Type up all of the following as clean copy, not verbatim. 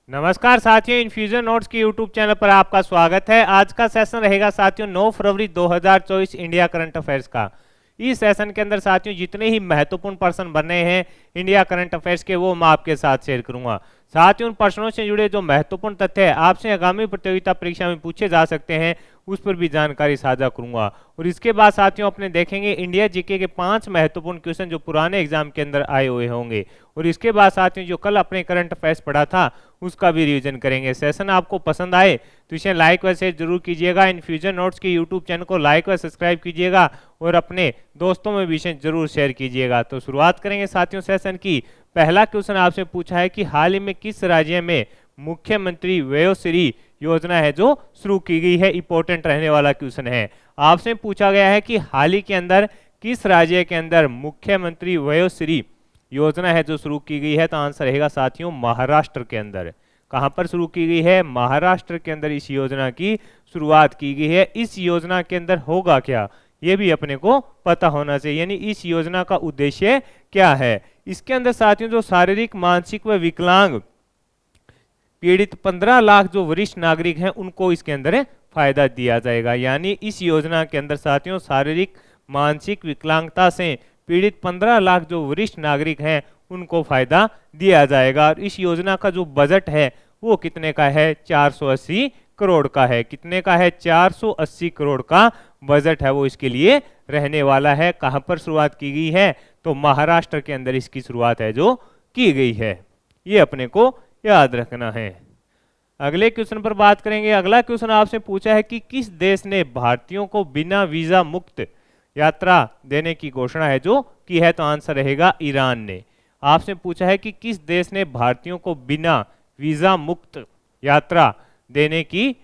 नमस्कार साथियों, infusion notes के यूट्यूब चैनल पर आपका स्वागत है। आज का सेशन रहेगा साथियों 9 फरवरी 2024 इंडिया करंट अफेयर्स का। इस सेशन के अंदर साथियों जितने ही महत्वपूर्ण प्रश्न बने हैं इंडिया करंट अफेयर्स के, वो मैं आपके साथ शेयर करूंगा। साथियों उन प्रश्नों से जुड़े जो महत्वपूर्ण तथ्य है आपसे आगामी प्रतियोगिता परीक्षा में पूछे जा सकते हैं, उस पर भी जानकारी साझा करूंगा। और इसके बाद साथियों अपने देखेंगे इंडिया जीके के 5 महत्वपूर्ण क्वेश्चन जो पुराने एग्जाम के अंदर आए हुए होंगे। और इसके बाद साथियों जो कल अपने करंट अफेयर्स पढ़ा था उसका भी रिवीजन करेंगे। सेशन आपको पसंद आए तो इसे लाइक व शेयर जरूर कीजिएगा। इन्फ्यूजन नोट्स के यूट्यूब चैनल को लाइक व सब्सक्राइब कीजिएगा और अपने दोस्तों में भी इसे जरूर शेयर कीजिएगा। तो शुरुआत करेंगे साथियों सेशन की। पहला क्वेश्चन आपसे पूछा है कि हाल ही में किस राज्य में मुख्यमंत्री वयोश्री योजना है जो शुरू की गई है। इंपॉर्टेंट रहने वाला क्वेश्चन है। आपसे पूछा गया है कि हाल ही के अंदर किस राज्य के अंदर मुख्यमंत्री वयोश्री योजना है जो शुरू की गई है। तो आंसर रहेगा साथियों महाराष्ट्र के अंदर। कहां पर शुरू की गई है? महाराष्ट्र के अंदर इस योजना की शुरुआत की गई है। इस योजना के अंदर होगा क्या, ये भी अपने को पता होना चाहिए, यानी इस योजना का उद्देश्य क्या है। इसके अंदर साथियों जो शारीरिक, मानसिक व विकलांग पीड़ित 15 लाख जो वरिष्ठ नागरिक हैं उनको इसके अंदर फायदा दिया जाएगा। यानी इस योजना के अंदर साथियों शारीरिक, मानसिक विकलांगता से पीड़ित 15 लाख जो वरिष्ठ नागरिक हैं उनको फायदा दिया जाएगा। और इस योजना का जो बजट है वो कितने का है? 480 करोड़ का है। कितने का है? 480 करोड़ का बजट है वो इसके लिए रहने वाला है। कहां पर शुरुआत की गई है? तो महाराष्ट्र के अंदर इसकी शुरुआत है जो की गई है। ये अपने को याद रखना है। अगले क्वेश्चन पर बात करेंगे। अगला क्वेश्चन आपसे पूछा है कि किस देश ने भारतीयों को बिना वीजा मुक्त यात्रा देने की घोषणा है जो की है। तो आंसर रहेगा ईरान ने। आपसे पूछा है कि किस देश ने भारतीयों को बिना वीजा मुक्त यात्रा देने की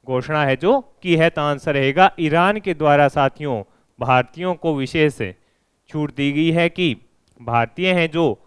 घोषणा है जो की है। तो आंसर रहेगा ईरान के द्वारा साथियों भारतीयों को विशेष छूट दी गई है कि भारतीय हैं जो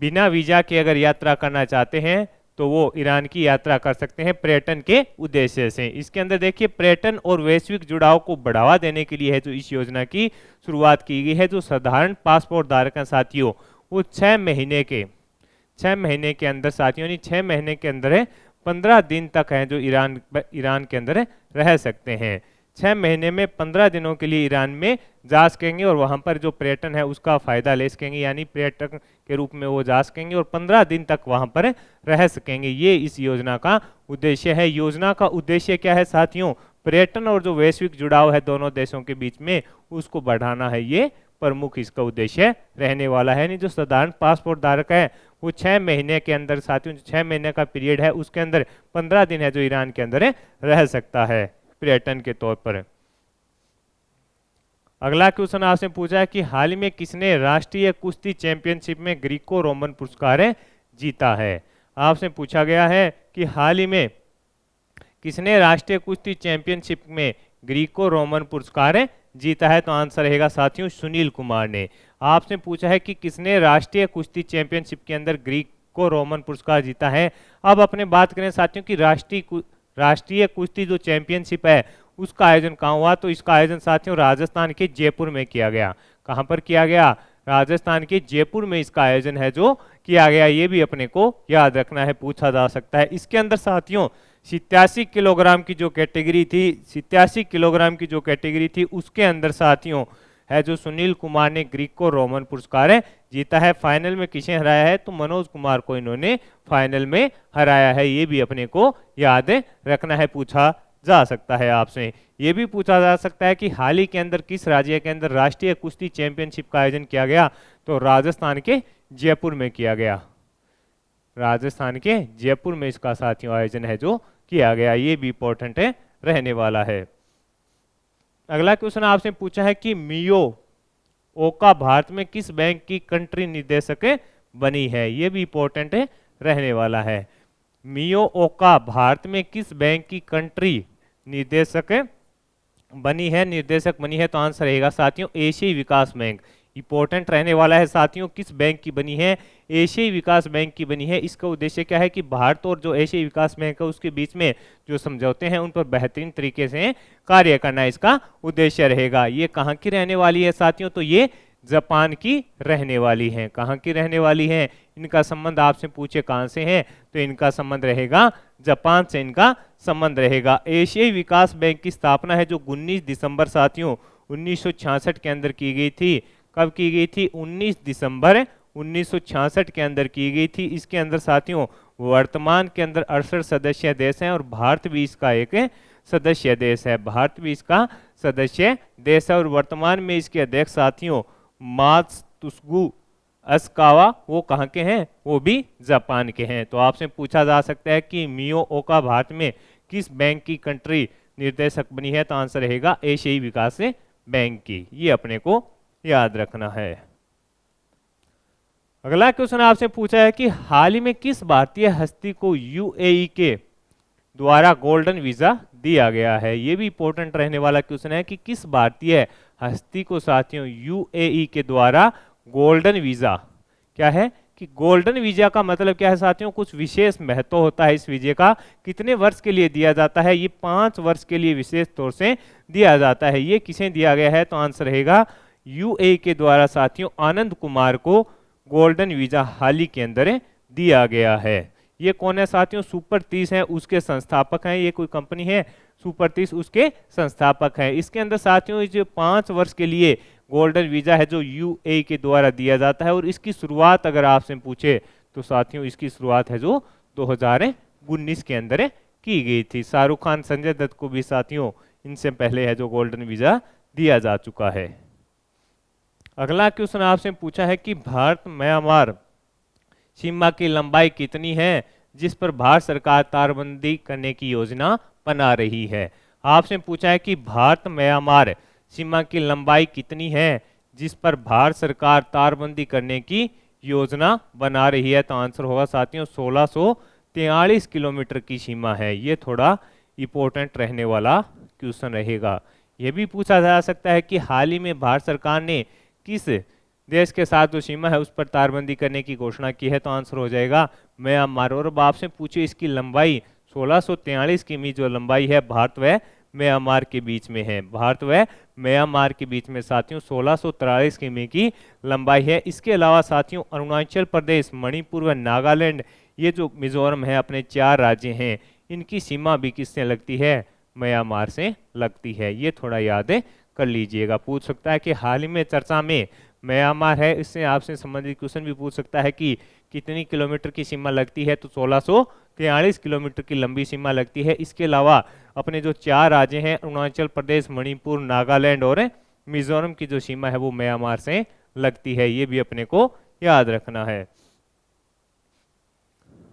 बिना वीजा के अगर यात्रा करना चाहते हैं तो वो ईरान की यात्रा कर सकते हैं पर्यटन के उद्देश्य से। इसके अंदर देखिए पर्यटन और वैश्विक जुड़ाव को बढ़ावा देने के लिए है जो इस योजना की शुरुआत की गई है। जो साधारण पासपोर्ट धारक हैं साथियों वो 6 महीने के अंदर साथियों, 6 महीने के अंदर 15 दिन तक है जो ईरान के अंदर रह सकते हैं। 6 महीने में 15 दिनों के लिए ईरान में जा सकेंगे और वहां पर जो पर्यटन है उसका फायदा ले सकेंगे, यानी पर्यटक के रूप में वो जा सकेंगे और 15 दिन तक वहां पर रह सकेंगे। ये इस योजना का उद्देश्य है। योजना का उद्देश्य क्या है साथियों? पर्यटन और जो वैश्विक जुड़ाव है दोनों देशों के बीच में उसको बढ़ाना है। ये प्रमुख इसका उद्देश्य रहने वाला है। नहीं जो साधारण पासपोर्ट धारक है वो 6 महीने के अंदर साथियों, 6 महीने का पीरियड है उसके अंदर 15 दिन है जो ईरान के अंदर रह सकता है पर्यटन के तौर पर। अगला क्वेश्चन आपसे पूछा है कि हाल ही में किसने राष्ट्रीय कुश्ती चैंपियनशिप में ग्रीको रोमन पुरस्कार जीता है। आपसे पूछा गया है कि हाल ही में किसने राष्ट्रीय कुश्ती चैंपियनशिप में ग्रीको रोमन पुरस्कार जीता है। तो आंसर रहेगा साथियों सुनील कुमार ने। आपसे पूछा है कि किसने राष्ट्रीय कुश्ती चैंपियनशिप के अंदर ग्रीको रोमन पुरस्कार जीता है। अब अपने बात करें साथियों की राष्ट्रीय कुश्ती जो चैंपियनशिप है उसका आयोजन कहाँ हुआ। तो इसका आयोजन साथियों राजस्थान के जयपुर में किया गया। कहाँ पर किया गया? राजस्थान के जयपुर में इसका आयोजन है जो किया गया। ये भी अपने को याद रखना है, पूछा जा सकता है। इसके अंदर साथियों 87 किलोग्राम की जो कैटेगरी थी, 87 किलोग्राम की जो कैटेगरी थी उसके अंदर साथियों है जो सुनील कुमार ने ग्रीको रोमन पुरस्कार जीता है। फाइनल में किसे हराया है? तो मनोज कुमार को इन्होंने फाइनल में हराया है। ये भी अपने को याद रखना है, पूछा जा सकता है आपसे। ये भी पूछा जा सकता है कि हाल ही के अंदर किस राज्य के अंदर राष्ट्रीय कुश्ती चैंपियनशिप का आयोजन किया गया। तो राजस्थान के जयपुर में किया गया। राजस्थान के जयपुर में इसका साथियों आयोजन है जो किया गया। ये भी इंपॉर्टेंट रहने वाला है। अगला क्वेश्चन आपसे पूछा है कि मियो ओका भारत में किस बैंक की कंट्री निर्देशक बनी है। ये भी इंपॉर्टेंट रहने वाला है। मियो ओका भारत में किस बैंक की कंट्री निर्देशक बनी है। तो आंसर रहेगा साथियों एशियाई विकास बैंक। इंपॉर्टेंट रहने वाला है साथियों किस बैंक की बनी है? एशियाई विकास बैंक की बनी है। इसका उद्देश्य क्या है कि भारत और जो एशियाई विकास बैंक है उसके बीच में जो समझौते हैं उन पर बेहतरीन तरीके से कार्य करना इसका उद्देश्य रहेगा। ये कहाँ की रहने वाली है साथियों? तो ये जापान की रहने वाली हैं। कहाँ की रहने वाली हैं? इनका संबंध आपसे पूछे कहाँ से है, तो इनका संबंध रहेगा जापान से, इनका संबंध रहेगा। एशियाई विकास बैंक की स्थापना है जो 19 दिसंबर साथियों 1966 के अंदर की गई थी। कब की गई थी? 19 दिसंबर 1966 के अंदर की गई थी। इसके अंदर साथियों वर्तमान के अंदर 68 सदस्य देश हैं और भारत भी इसका एक सदस्य देश है। भारत भी इसका सदस्य देश है और वर्तमान में इसके अध्यक्ष साथियों मात्सुगु अस्कावा, वो कहाँ के हैं? वो भी जापान के हैं। तो आपसे पूछा जा सकता है कि मियो ओका भारत में किस बैंक की कंट्री निर्देशक बनी है? तो आंसर रहेगा एशियाई विकास बैंक की। ये अपने को याद रखना है। अगला क्वेश्चन आपसे पूछा है कि हाल ही में किस भारतीय हस्ती को यूएई के द्वारा गोल्डन वीजा दिया गया है? ये भी इंपॉर्टेंट रहने वाला क्वेश्चन है कि किस भारतीय हस्ती को साथियों यूएई के द्वारा गोल्डन वीजा, क्या है कि गोल्डन वीजा का मतलब क्या है साथियों? कुछ विशेष महत्व होता है इस वीजे का। कितने वर्ष के लिए दिया जाता है? ये 5 वर्ष के लिए विशेष तौर से दिया जाता है। ये किसे दिया गया है? तो आंसर रहेगा यूएई के द्वारा साथियों आनंद कुमार को गोल्डन वीजा हाल ही के अंदर दिया गया है। ये कौन है साथियों? सुपर 30 है, उसके संस्थापक हैं। ये कोई कंपनी है सुपर 30, उसके संस्थापक हैं। इसके अंदर साथियों जो 5 वर्ष के लिए गोल्डन वीजा है जो यूएई के द्वारा दिया जाता है और इसकी शुरुआत अगर आपसे पूछे तो साथियों इसकी शुरुआत है जो 2019 के अंदर की गई थी। शाहरुख खान, संजय दत्त को भी साथियों इनसे पहले है जो गोल्डन वीजा दिया जा चुका है। अगला क्वेश्चन आपसे पूछा है कि भारत म्यांमार सीमा की लंबाई कितनी है जिस पर भारत सरकार तारबंदी करने की योजना बना रही है? आपसे पूछा है कि भारत म्यांमार सीमा की लंबाई कितनी है जिस पर भारत सरकार तारबंदी करने की योजना बना रही है? तो आंसर होगा साथियों 1643 किलोमीटर की सीमा है। ये थोड़ा इंपॉर्टेंट रहने वाला क्वेश्चन रहेगा। यह भी पूछा जा सकता है कि हाल ही में भारत सरकार ने किस देश के साथ जो सीमा है उस पर तारबंदी करने की घोषणा की है? तो आंसर हो जाएगा म्यांमार। और अब आपसे पूछे इसकी लंबाई 1643 किमी जो लंबाई है भारत व म्यांमार के बीच में है। भारत व म्यांमार के बीच में साथियों 1643 किमी की लंबाई है। इसके अलावा साथियों अरुणाचल प्रदेश, मणिपुर व नागालैंड, ये जो मिजोरम है अपने 4 राज्य हैं, इनकी सीमा भी किससे लगती है? म्यांमार से लगती है। ये थोड़ा याद कर लीजिएगा। पूछ सकता है कि हाल ही में चर्चा में म्यांमार है, इससे आपसे संबंधित क्वेश्चन भी पूछ सकता है कि कितनी किलोमीटर की सीमा लगती है? तो 1643 किलोमीटर की लंबी सीमा लगती है। इसके अलावा अपने जो 4 राज्य हैं अरुणाचल प्रदेश, मणिपुर, नागालैंड और मिजोरम की जो सीमा है वो म्यांमार से लगती है। ये भी अपने को याद रखना है।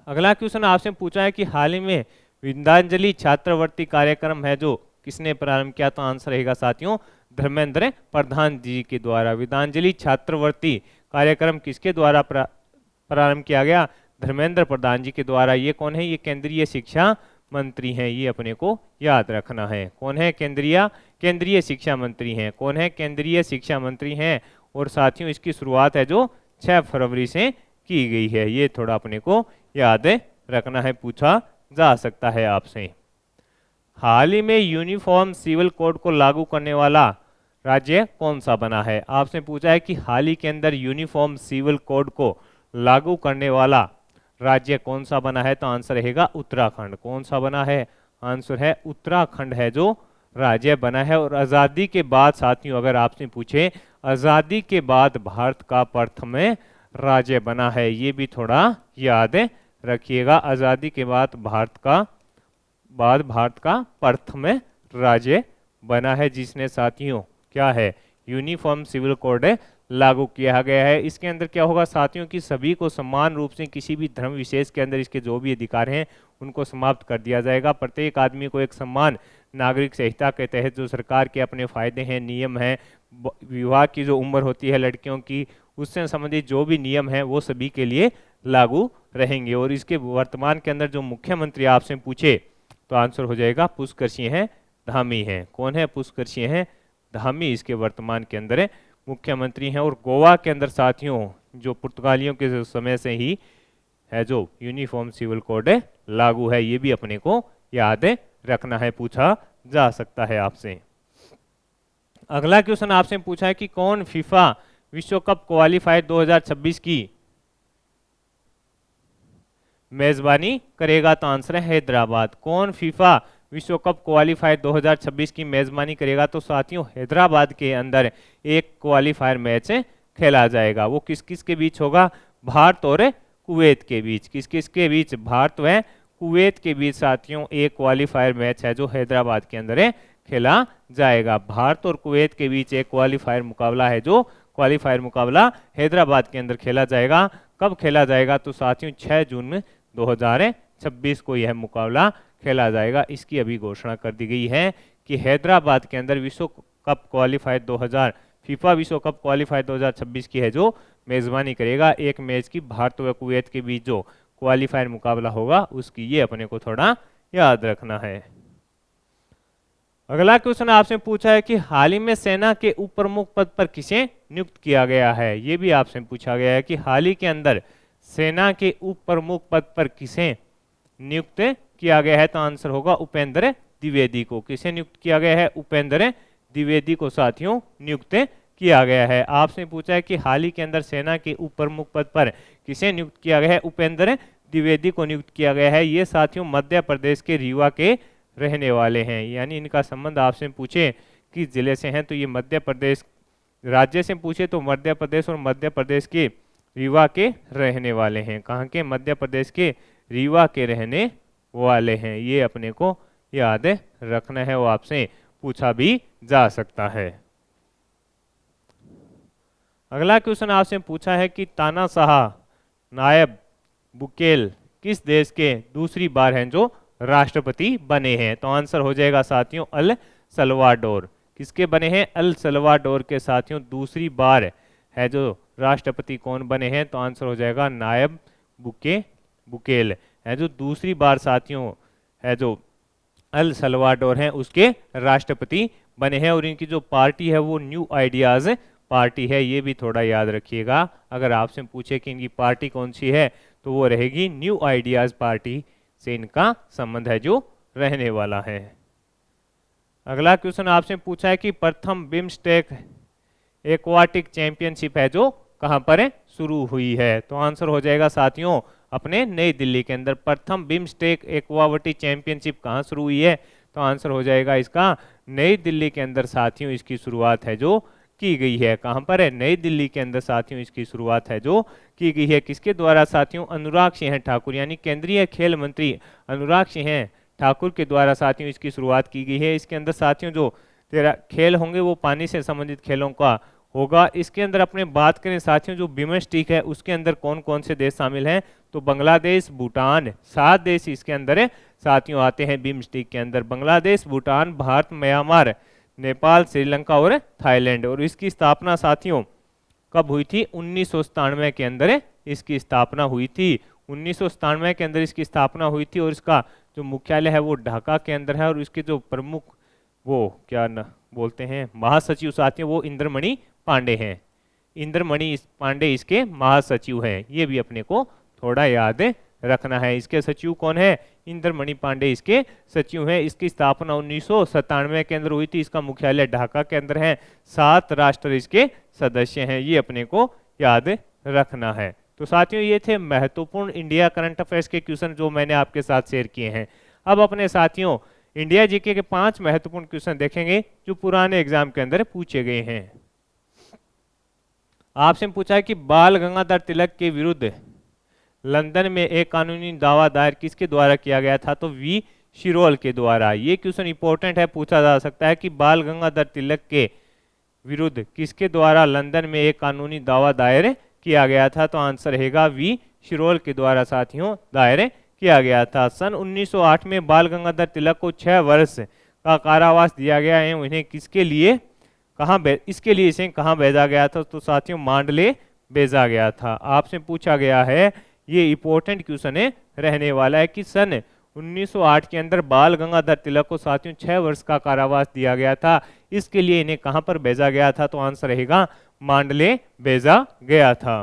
अगला क्वेश्चन आपसे पूछा है कि हाल ही में विद्यांजलि छात्रवृत्ति कार्यक्रम है जो किसने प्रारंभ किया? तो आंसर रहेगा साथियों धर्मेंद्र प्रधान जी के द्वारा। विद्यांजलि छात्रवृत्ति कार्यक्रम किसके द्वारा प्रारंभ किया गया? धर्मेंद्र प्रधान जी के द्वारा। ये कौन है? ये केंद्रीय शिक्षा मंत्री हैं। ये अपने को याद रखना है। कौन है? केंद्रीय शिक्षा मंत्री हैं। कौन है? केंद्रीय शिक्षा मंत्री हैं। और साथियों इसकी शुरुआत है जो 6 फरवरी से की गई है। ये थोड़ा अपने को याद रखना है, पूछा जा सकता है आपसे। हाल ही में यूनिफॉर्म सिविल कोड को लागू करने वाला राज्य कौन सा बना है? आपसे पूछा है कि हाल ही के अंदर यूनिफॉर्म सिविल कोड को लागू करने वाला राज्य कौन सा बना है? तो आंसर रहेगा उत्तराखंड। कौन सा बना है? आंसर है उत्तराखंड है जो राज्य बना है। और आज़ादी के बाद साथियों अगर आपसे पूछे आज़ादी के बाद भारत का प्रथम राज्य बना है। ये भी थोड़ा याद रखिएगा। आज़ादी के बाद भारत का प्रथम राज्य बना है जिसने साथियों क्या है? यूनिफॉर्म सिविल कोड लागू किया गया है। इसके अंदर क्या होगा साथियों कि सभी को समान रूप से किसी भी धर्म विशेष के अंदर इसके जो भी अधिकार हैं उनको समाप्त कर दिया जाएगा। प्रत्येक आदमी को एक समान नागरिक संहिता के तहत जो सरकार के अपने फायदे हैं, नियम हैं, विवाह की जो उम्र होती है लड़कियों की, उससे संबंधित जो भी नियम हैं वो सभी के लिए लागू रहेंगे। और इसके वर्तमान के अंदर जो मुख्यमंत्री आपसे पूछे तो आंसर हो जाएगा पुष्कर सिंह धामी हैं। कौन है? पुष्कर सिंह धामी इसके वर्तमान के अंदर मुख्यमंत्री हैं। और गोवा के अंदर साथियों जो पुर्तगालियों के समय से ही है जो यूनिफॉर्म सिविल कोड लागू है। ये भी अपने को याद रखना है, पूछा जा सकता है आपसे। अगला क्वेश्चन आपसे पूछा है कि कौन फीफा विश्व कप क्वालिफायर 2026 की मेजबानी करेगा? तो आंसर है हैदराबाद। कौन फीफा विश्व कप क्वालिफायर 2026 की मेजबानी करेगा? तो साथियों हैदराबाद के अंदर एक क्वालिफायर मैच खेला जाएगा। वो किस किस के बीच होगा? भारत और कुवैत के बीच। किस किस के बीच? भारत व कुवैत के बीच साथियों एक क्वालिफायर मैच है जो हैदराबाद के अंदर खेला जाएगा। भारत और कुवैत के बीच एक क्वालिफायर मुकाबला है जो क्वालिफायर मुकाबला हैदराबाद के अंदर खेला जाएगा। कब खेला जाएगा? तो साथियों 6 जून 2026 को यह मुकाबला खेला जाएगा। इसकी अभी घोषणा कर दी गई है कि हैदराबाद के अंदर विश्व कप क्वालिफायर 2000 फीफा विश्व कप क्वालिफायर 2026 की है जो मेजबानी करेगा। एक मैच की भारत व कुवैत के बीच जो क्वालिफायर मुकाबला होगा उसकी ये अपने को थोड़ा याद रखना है। अगला क्वेश्चन आपसे पूछा है कि हाल ही में सेना के उप प्रमुख पद पर किसे नियुक्त किया गया है? ये भी आपसे पूछा गया है कि हाल ही के अंदर सेना के उप प्रमुख पद पर किसे नियुक्त किया गया है? तो आंसर होगा उपेंद्र द्विवेदी को। किसे नियुक्त किया गया है? उपेंद्र द्विवेदी को साथियों नियुक्त किया गया है। आपसे पूछा है कि हाल ही के अंदर सेना के उप प्रमुख पद पर किसे नियुक्त किया गया है? उपेंद्र द्विवेदी को नियुक्त किया गया है। ये साथियों मध्य प्रदेश के रीवा के रहने वाले हैं, यानी इनका संबंध आपसे पूछे किस जिले से हैं तो ये मध्य प्रदेश राज्य से पूछे तो मध्य प्रदेश और मध्य प्रदेश के रीवा के रहने वाले हैं। कहाँ के? मध्य प्रदेश के रीवा के रहने वाले हैं। ये अपने को याद रखना है, वो आपसे पूछा भी जा सकता है। अगला क्वेश्चन आपसे पूछा है कि तानाशाह नायब बुकेल किस देश के दूसरी बार हैं जो राष्ट्रपति बने हैं? तो आंसर हो जाएगा साथियों अल सल्वाडोर। किसके बने हैं? अल सल्वाडोर के साथियों दूसरी बार है जो राष्ट्रपति कौन बने हैं? तो आंसर हो जाएगा नायब बुकेल है जो दूसरी बार साथियों है जो अल सल्वाडोर हैं उसके राष्ट्रपति बने हैं। और इनकी जो पार्टी है वो न्यू आइडियाज पार्टी है, ये भी थोड़ा याद रखिएगा। अगर आपसे पूछे कि इनकी पार्टी कौन सी है तो वो रहेगी न्यू आइडियाज पार्टी से इनका संबंध है जो रहने वाला है। अगला क्वेश्चन आपसे पूछा है कि प्रथम बिम्स्टेक एक्वाटिक चैंपियनशिप है जो कहां पर शुरू हुई है? तो आंसर हो जाएगा साथियों अपने नई दिल्ली के अंदर। प्रथम बिम्स्टेक एक्वाटिक चैंपियनशिप कहां शुरू हुई है? तो आंसर हो जाएगा इसका नई दिल्ली के अंदर साथियों इसकी शुरुआत है जो की गई है। कहां पर है? नई दिल्ली के अंदर साथियों इसकी शुरुआत है जो की गई है। किसके द्वारा साथियों? अनुराग सिंह ठाकुर यानी केंद्रीय खेल मंत्री अनुराग सिंह ठाकुर के द्वारा साथियों इसकी शुरुआत की गई है। इसके अंदर साथियों जो खेल होंगे वो पानी से संबंधित खेलों का होगा। इसके अंदर अपने बात करें साथियों जो बिम्स्टेक है उसके अंदर कौन कौन से देश शामिल हैं? तो बांग्लादेश, भूटान, 7 देश इसके अंदर साथियों आते हैं बिम्स्टेक के अंदर। बांग्लादेश, भूटान, भारत, म्यांमार, नेपाल, श्रीलंका और थाईलैंड। और इसकी स्थापना साथियों कब हुई थी? 1997 के अंदर इसकी स्थापना हुई थी। 1997 के अंदर इसकी स्थापना हुई थी और इसका जो मुख्यालय है वो ढाका के अंदर है। और इसके जो प्रमुख वो क्या बोलते हैं महासचिव साथियों वो इंद्रमणि पांडे हैं। इंद्रमणि पांडे इसके महासचिव हैं। ये भी अपने को थोड़ा याद रखना है। इसके सचिव कौन है? इंद्रमणि पांडे इसके सचिव हैं। इसकी स्थापना 1997 के अंदर हुई थी। इसका मुख्यालय ढाका के अंदर है। 7 राष्ट्र इसके सदस्य हैं। ये अपने को याद रखना है। तो साथियों ये थे महत्वपूर्ण इंडिया करंट अफेयर्स के क्वेश्चन जो मैंने आपके साथ शेयर किए हैं। अब अपने साथियों इंडिया जीके के 5 महत्वपूर्ण क्वेश्चन देखेंगे जो पुराने एग्जाम के अंदर पूछे गए हैं। आपसे पूछा है कि बाल गंगाधर तिलक के विरुद्ध लंदन में एक कानूनी दावा दायर किसके द्वारा किया गया था? तो वी शिरोल के द्वारा। ये क्वेश्चन इंपॉर्टेंट है, पूछा जा सकता है कि बाल गंगाधर तिलक के विरुद्ध किसके द्वारा लंदन में एक कानूनी दावा दायर किया गया था? तो आंसर रहेगा वी शिरोल के द्वारा साथियों दायर किया गया था। सन 1908 में बाल गंगाधर तिलक को 6 वर्ष का कारावास दिया गया है। उन्हें किसके लिए इसके लिए इसे कहाँ भेजा गया था? तो साथियों मांडले भेजा गया था। आपसे पूछा गया है, ये इंपॉर्टेंट क्वेश्चन रहने वाला है कि सन 1908 के अंदर बाल गंगाधर तिलक को साथियों 6 वर्ष का कारावास दिया गया था। इसके लिए इन्हें कहां पर भेजा गया था? तो आंसर रहेगा मांडले भेजा गया था।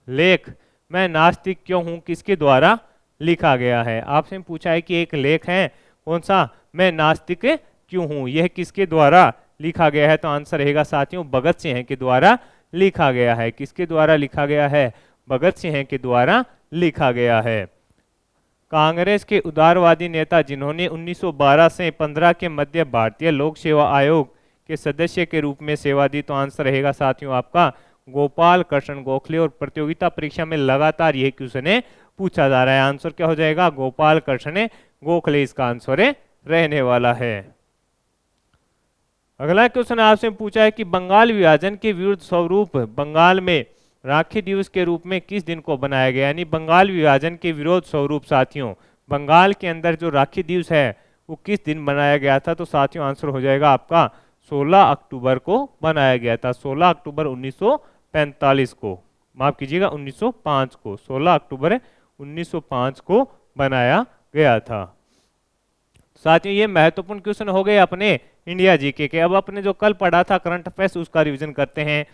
लेख मैं नास्तिक क्यों हूं किसके द्वारा लिखा गया है? आपसे पूछा है कि एक लेख है कौन सा? मैं नास्तिक क्यों हूं, यह किसके द्वारा लिखा गया है? तो आंसर रहेगा साथियों भगत सिंह के द्वारा लिखा गया है। किसके द्वारा लिखा गया है? भगत सिंह के द्वारा लिखा गया है। कांग्रेस के उदारवादी नेता जिन्होंने 1912 से 15 के मध्य भारतीय लोक सेवा आयोग के सदस्य के रूप में सेवा दी, तो आंसर रहेगा साथियों आपका गोपाल कृष्ण गोखले। और प्रतियोगिता परीक्षा में लगातार यह क्वेश्चन पूछा जा रहा है। आंसर क्या हो जाएगा? गोपाल कृष्ण गोखले इसका आंसर रहने वाला है। अगला क्वेश्चन आपसे पूछा है कि बंगाल विभाजन के विरुद्ध स्वरूप बंगाल में राखी दिवस के रूप में किस दिन को बनाया गया? यानी बंगाल विभाजन के विरोध स्वरूप साथियों बंगाल के अंदर जो राखी दिवस है वो किस दिन बनाया गया था? तो साथियों आंसर हो जाएगा आपका 16 अक्टूबर को बनाया गया था। 16 अक्टूबर 1945 को, माफ कीजिएगा 1905 को, 16 अक्टूबर 1905 को बनाया गया था। साथियों ये महत्वपूर्ण क्वेश्चन हो गए अपने इंडिया जीके के। अब अपने जो कल पढ़ा था करंट अफेयर्स उसका रिवीजन करते हैं।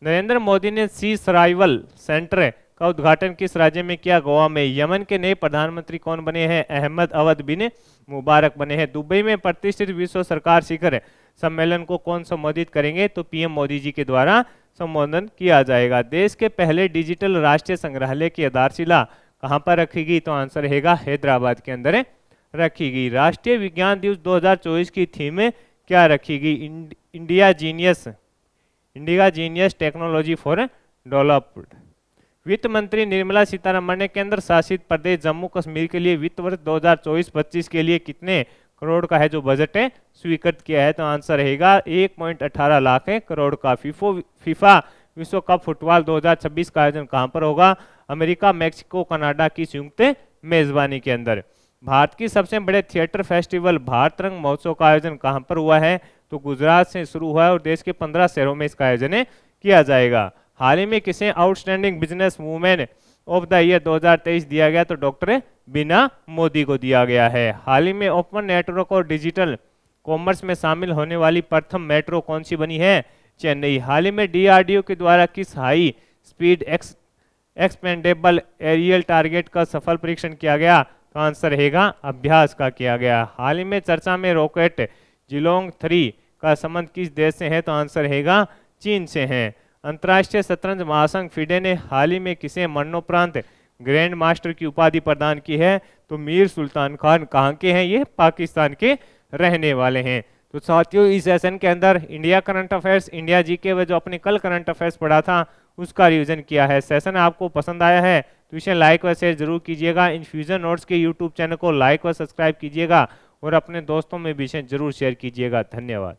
नरेंद्र मोदी ने सी सर्वाइवल सेंटर का उद्घाटन किस राज्य में किया? गोवा में। यमन के नए प्रधानमंत्री कौन बने हैं? अहमद अवद बिन मुबारक बने हैं। दुबई में प्रतिष्ठित विश्व सरकार शिखर सम्मेलन को कौन संबोधित करेंगे? तो पीएम मोदी जी के द्वारा संबोधन किया जाएगा। देश के पहले डिजिटल राष्ट्रीय संग्रहालय की आधारशिला कहां पर रखेगी? तो आंसर रहेगा हैदराबाद के अंदर रखी। राष्ट्रीय विज्ञान दिवस 2024 की थीम क्या रखी? India genius technology for developed. वित्त मंत्री निर्मला सीतारमण ने केंद्र शासित प्रदेश जम्मू कश्मीर के लिए वित्त वर्ष 2024-25 के लिए कितने करोड़ का है जो बजट है स्वीकृत किया है? तो आंसर रहेगा 1.18 लाख करोड़ का। फीफा विश्व कप फुटबॉल 2026 का आयोजन कहां पर होगा? अमेरिका, मैक्सिको, कनाडा की संयुक्त मेजबानी के अंदर। भारत की सबसे बड़े थिएटर फेस्टिवल भारत रंग महोत्सव का आयोजन कहां पर हुआ है? तो गुजरात से शुरू हुआ है और देश के 15 शहरों में इसका आयोजन किया जाएगा। हाल ही में किसे outstanding business women of the year 2023 दिया गया? तो डॉक्टर बीना मोदी को दिया गया है। हाल ही में ओपन नेटवर्क और डिजिटल कॉमर्स में शामिल होने वाली प्रथम मेट्रो कौन सी बनी है? चेन्नई। हाल ही में डीआरडीओ के द्वारा किस high speed expendable aerial target का सफल परीक्षण किया गया? तो आंसर रहेगा अभ्यास का किया गया। हाल ही में चर्चा में रॉकेट जिलोंग 3 का संबंध किस देश से है? तो आंसर रहेगा चीन से है। अंतर्राष्ट्रीय शतरंज महासंघ फिडे ने हाल ही में किसे मरणोपरांत ग्रैंड मास्टर की उपाधि प्रदान की है? तो मीर सुल्तान खान कहाँ के हैं? ये पाकिस्तान के रहने वाले हैं। तो साथियों इस सेशन के अंदर India current affairs, India GK व जो अपने कल करंट अफेयर्स पढ़ा था उसका रिवीजन किया है। सेशन आपको पसंद आया है तो इसे लाइक व शेयर जरूर कीजिएगा। इन्फ्यूजन नोट्स के यूट्यूब चैनल को लाइक व सब्सक्राइब कीजिएगा और अपने दोस्तों में भी इसे जरूर शेयर कीजिएगा। धन्यवाद।